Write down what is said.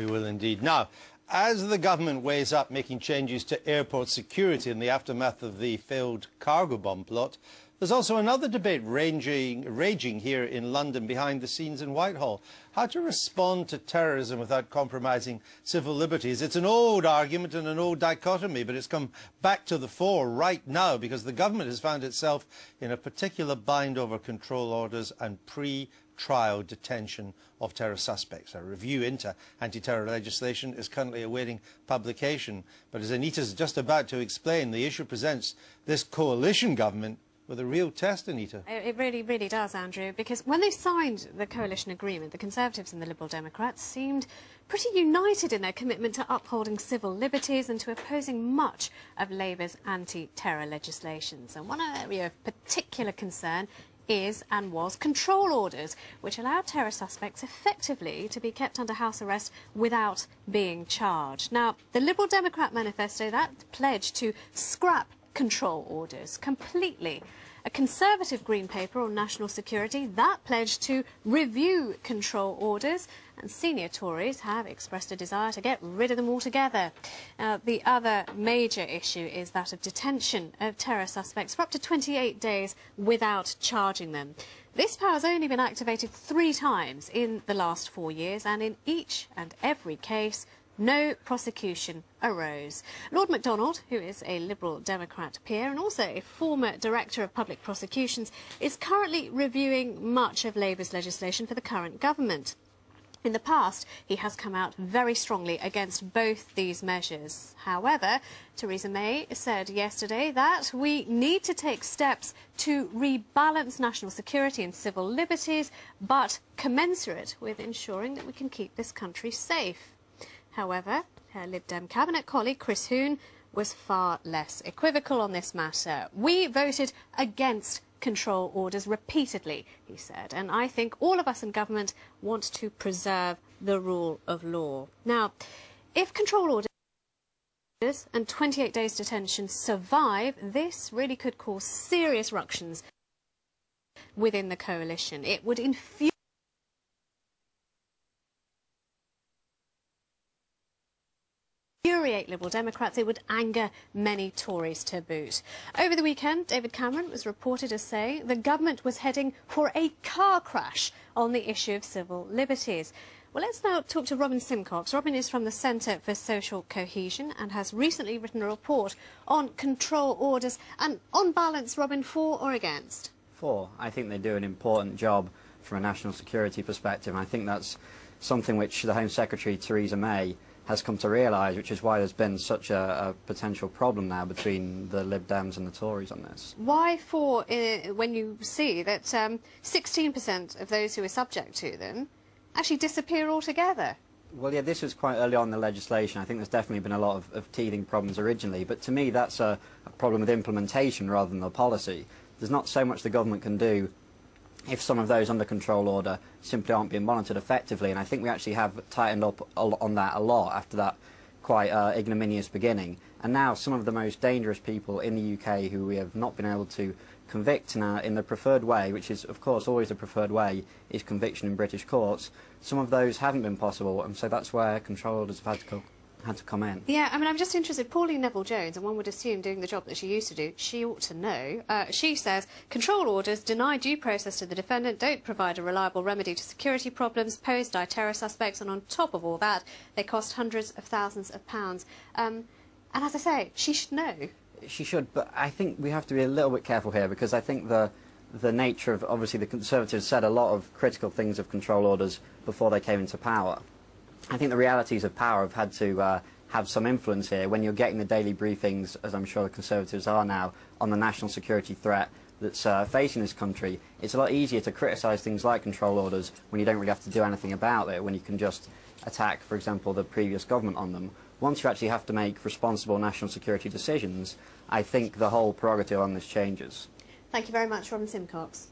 We will indeed. Now, as the government weighs up making changes to airport security in the aftermath of the failed cargo bomb plot, there's also another debate raging here in London behind the scenes in Whitehall. How to respond to terrorism without compromising civil liberties. It's an old argument and an old dichotomy, but it's come back to the fore right now because the government has found itself in a particular bind over control orders and pre-trial detention of terror suspects. A review into anti-terror legislation is currently awaiting publication. But as Anita's just about to explain, the issue presents this coalition government with a real test, Anita. It really, really does, Andrew, because when they signed the coalition agreement, the Conservatives and the Liberal Democrats seemed pretty united in their commitment to upholding civil liberties and to opposing much of Labour's anti-terror legislations. And one area of particular concern is and was control orders, which allow terror suspects effectively to be kept under house arrest without being charged. Now, the Liberal Democrat manifesto, that pledged to scrap control orders completely. A Conservative Green Paper on national security, that pledged to review control orders, and senior Tories have expressed a desire to get rid of them altogether. The other major issue is that of detention of terror suspects for up to 28 days without charging them. This power has only been activated 3 times in the last 4 years, and in each and every case, no prosecution arose. Lord MacDonald, who is a Liberal Democrat peer and also a former Director of Public Prosecutions, is currently reviewing much of Labour's legislation for the current government. In the past, he has come out very strongly against both these measures. However, Theresa May said yesterday that we need to take steps to rebalance national security and civil liberties, but commensurate with ensuring that we can keep this country safe. However, her Lib Dem cabinet colleague Chris Huhne was far less equivocal on this matter. We voted against control orders repeatedly, he said, and I think all of us in government want to preserve the rule of law. Now, if control orders and 28 days detention survive, this really could cause serious ructions within the coalition. It would infuriate Liberal Democrats, it would anger many Tories to boot. Over the weekend, David Cameron was reported as saying the government was heading for a car crash on the issue of civil liberties. Well, let's now talk to Robin Simcox. Robin is from the Centre for Social Cohesion and has recently written a report on control orders. And on balance, Robin, for or against? For. I think they do an important job from a national security perspective. And I think that's something which the Home Secretary, Theresa May, has come to realise, which is why there's been such a potential problem now between the Lib Dems and the Tories on this. Why for, when you see that 16% of those who are subject to them actually disappear altogether? Well, yeah, this was quite early on in the legislation. I think there's definitely been a lot of teething problems originally, but to me that's a problem with implementation rather than the policy. There's not so much the government can do if some of those under control order simply aren't being monitored effectively, and I think we actually have tightened up on that a lot after that quite ignominious beginning. And now some of the most dangerous people in the UK who we have not been able to convict now in the preferred way, which is of course always the preferred way, is conviction in British courts. Some of those haven't been possible, and so that's where control orders have had to come in. Yeah, I mean, I'm just interested. Pauline Neville-Jones, and one would assume doing the job that she used to do, she ought to know. She says, control orders deny due process to the defendant, don't provide a reliable remedy to security problems posed by terror suspects, and on top of all that, they cost hundreds of thousands of pounds. And as I say, she should know. She should, but I think we have to be a little bit careful here, because I think the nature of, obviously, the Conservatives said a lot of critical things of control orders before they came into power. I think the realities of power have had to have some influence here when you're getting the daily briefings, as I'm sure the Conservatives are now, on the national security threat that's facing this country. It's a lot easier to criticise things like control orders when you don't really have to do anything about it, when you can just attack, for example, the previous government on them. Once you actually have to make responsible national security decisions, I think the whole prerogative on this changes. Thank you very much, Robin Simcox.